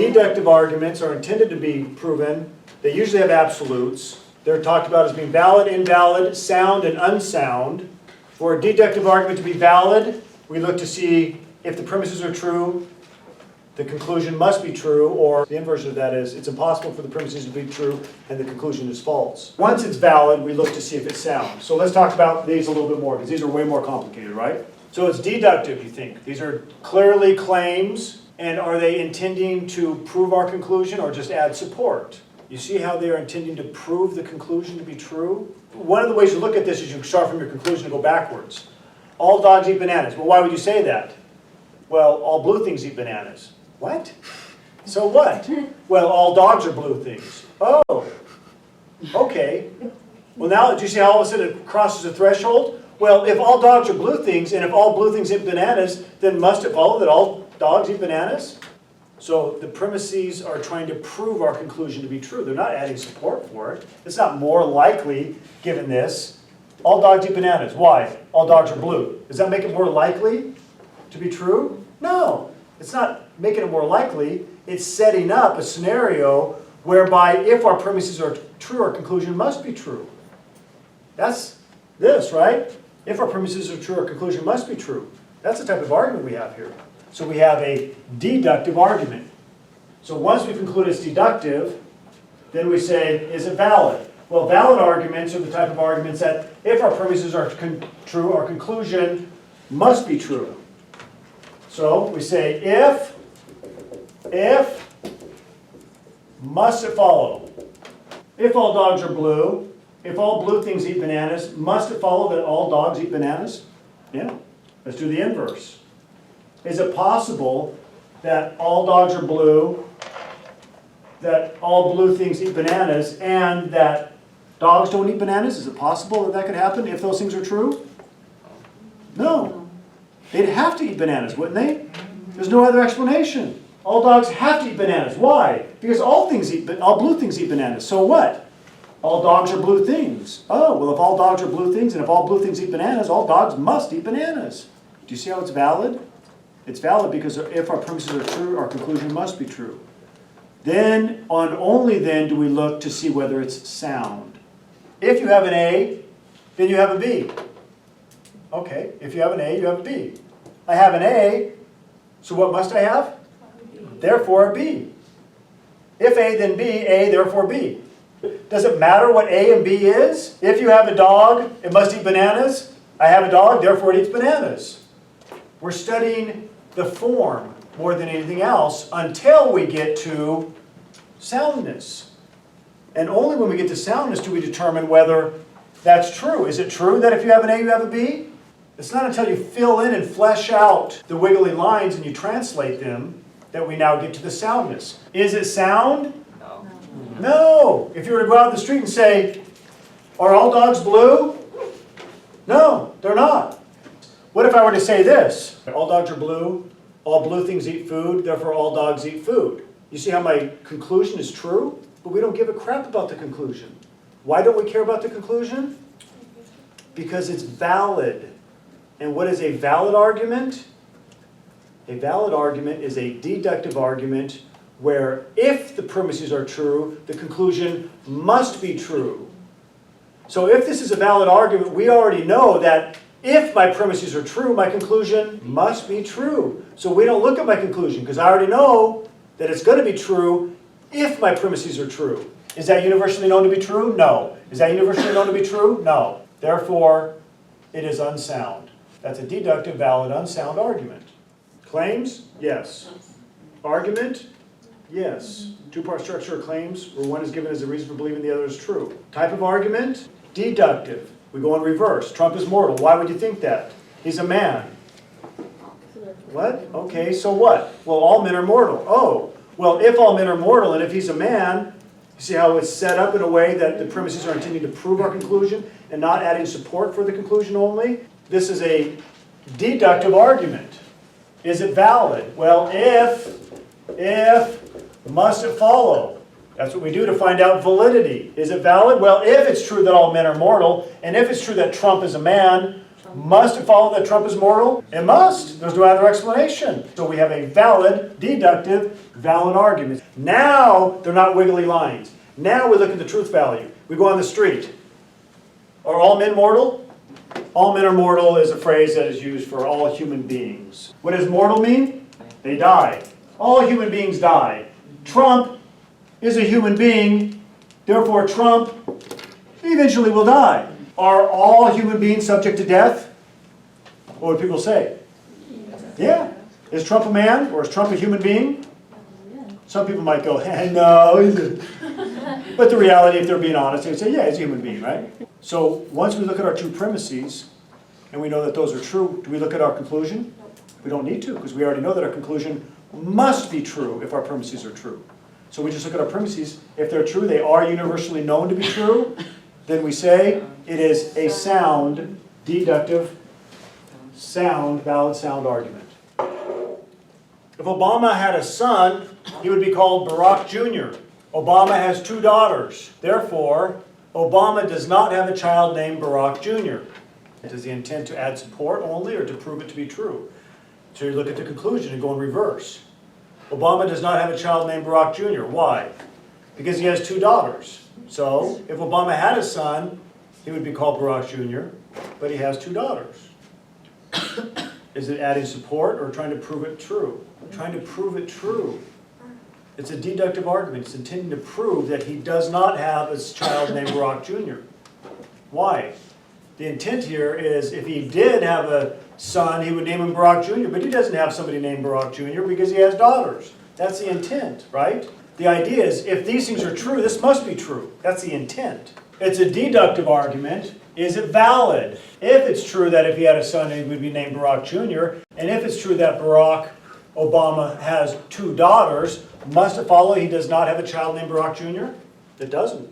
Deductive arguments are intended to be proven. They usually have absolutes. They're talked about as being valid, invalid, sound, and unsound. For a deductive argument to be valid, we look to see if the premises are true, the conclusion must be true, or the inverse of that is it's impossible for the premises to be true and the conclusion is false. Once it's valid, we look to see if it's sound. So let's talk about these a little bit more because these are way more complicated, right? So it's deductive, you think. These are clearly claims, and are they intending to prove our conclusion or just add support? You see how they are intending to prove the conclusion to be true? One of the ways to look at this is you start from your conclusion and go backwards. All dogs eat bananas. Well, why would you say that? Well, all blue things eat bananas. What? So what? Well, all dogs are blue things. Oh, okay. Well, now, do you see how all of a sudden it crosses a threshold? Well, if all dogs are blue things, and if all blue things eat bananas, then must it follow that all dogs eat bananas? So the premises are trying to prove our conclusion to be true. They're not adding support for it. It's not more likely, given this. All dogs eat bananas. Why? All dogs are blue. Does that make it more likely to be true? No. It's not making it more likely. It's setting up a scenario whereby if our premises are true, our conclusion must be true. That's this, right? If our premises are true, our conclusion must be true. That's the type of argument we have here. So we have a deductive argument. So once we conclude it's deductive, then we say, is it valid? Well, valid arguments are the type of arguments that if our premises are true, our conclusion must be true. So we say, if, must it follow? If all dogs are blue, if all blue things eat bananas, must it follow that all dogs eat bananas? Yeah. Let's do the inverse. Is it possible that all dogs are blue, that all blue things eat bananas, and that dogs don't eat bananas? Is it possible that that could happen if those things are true? No. They'd have to eat bananas, wouldn't they? There's no other explanation. All dogs have to eat bananas. Why? Because all blue things eat bananas. So what? All dogs are blue things. Oh, well, if all dogs are blue things, and if all blue things eat bananas, all dogs must eat bananas. Do you see how it's valid? It's valid because if our premises are true, our conclusion must be true. Then, only then do we look to see whether it's sound. If you have an A, then you have a B. Okay, if you have an A, you have a B. I have an A, so what must I have? Therefore a B. If A, then B, A, therefore B. Does it matter what A and B is? If you have a dog, it must eat bananas. I have a dog, therefore it eats bananas. We're studying the form more than anything else until we get to soundness. And only when we get to soundness do we determine whether that's true. Is it true that if you have an A, you have a B? It's not until you fill in and flesh out the wiggly lines and you translate them that we now get to the soundness. Is it sound? No. No. If you were to go out in the street and say, are all dogs blue? No, they're not. What if I were to say this? All dogs are blue, all blue things eat food, therefore all dogs eat food. You see how my conclusion is true? But we don't give a crap about the conclusion. Why don't we care about the conclusion? Because it's valid. And what is a valid argument? A valid argument is a deductive argument where if the premises are true, the conclusion must be true. So if this is a valid argument, we already know that if my premises are true, my conclusion must be true. So we don't look at my conclusion because I already know that it's going to be true if my premises are true. Is that universally known to be true? No. Is that universally known to be true? No. Therefore, it is unsound. That's a deductive, valid, unsound argument. Claims? Yes. Argument? Yes. Two-part structure of claims where one is given as a reason for believing the other is true. Type of argument? Deductive. We go in reverse. Trump is mortal. Why would you think that? He's a man. What? Okay, so what? Well, all men are mortal. Oh, well, if all men are mortal and if he's a man, you see how it's set up in a way that the premises are intending to prove our conclusion and not adding support for the conclusion only? This is a deductive argument. Is it valid? Well, if, must it follow? That's what we do to find out validity. Is it valid? Well, if it's true that all men are mortal, and if it's true that Trump is a man, Must it follow that Trump is mortal? It must. There's no other explanation. So we have a valid, deductive, valid argument. Now they're not wiggly lines. Now we look at the truth value. We go on the street. Are all men mortal? All men are mortal is a phrase that is used for all human beings. What does mortal mean? They die. All human beings die. Trump is a human being, therefore Trump eventually will die. Are all human beings subject to death? What would people say? Yeah. Is Trump a man or is Trump a human being? Some people might go, no, he's a... But the reality, if they're being honest, they would say, yeah, he's a human being, right? So once we look at our two premises, and we know that those are true, do we look at our conclusion? We don't need to, because we already know that our conclusion must be true if our premises are true. So we just look at our premises. If they're true, they are universally known to be true, then we say it is a sound, deductive, valid sound argument. If Obama had a son, he would be called Barack Jr. Obama has 2 daughters. Therefore, Obama does not have a child named Barack Jr. Does he intend to add support only or to prove it to be true? So you look at the conclusion and go in reverse. Obama does not have a child named Barack Jr. Why? Because he has 2 daughters. So if Obama had a son, he would be called Barack Jr., but he has 2 daughters. Is it adding support or trying to prove it true? Trying to prove it true. It's a deductive argument. It's intending to prove that he does not have a child named Barack Jr. Why? The intent here is if he did have a son, he would name him Barack Jr., but he doesn't have somebody named Barack Jr. because he has daughters. That's the intent, right? The idea is if these things are true, this must be true. That's the intent. It's a deductive argument. Is it valid? If it's true that if he had a son, he would be named Barack Jr., and if it's true that Barack Obama has 2 daughters, must it follow he does not have a child named Barack Jr.? It doesn't.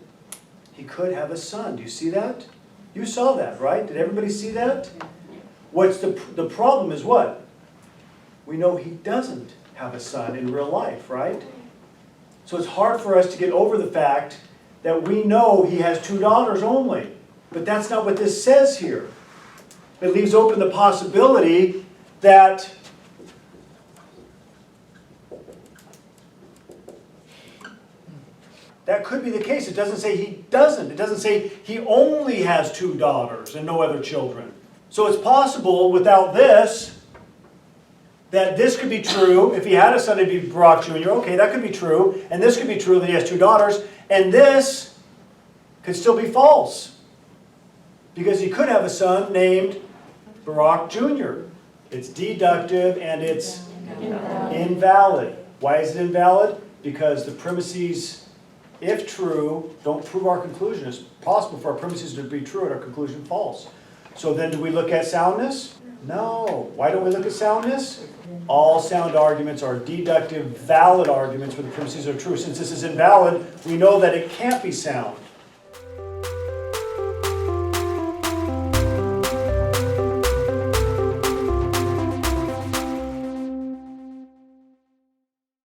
He could have a son. Do you see that? You saw that, right? Did everybody see that? What's the problem is what? We know he doesn't have a son in real life, right? So it's hard for us to get over the fact that we know he has 2 daughters only. But that's not what this says here. It leaves open the possibility that that could be the case. It doesn't say he doesn't. It doesn't say he only has 2 daughters and no other children. So it's possible without this that this could be true. If he had a son, it'd be Barack Jr. Okay, that could be true. And this could be true that he has 2 daughters. And this could still be false. Because he could have a son named Barack Jr. It's deductive and it's invalid. Why is it invalid? Because the premises, if true, don't prove our conclusion. It's possible for our premises to be true and our conclusion false. So then do we look at soundness? No. Why don't we look at soundness? All sound arguments are deductive, valid arguments where the premises are true. Since this is invalid, we know that it can't be sound.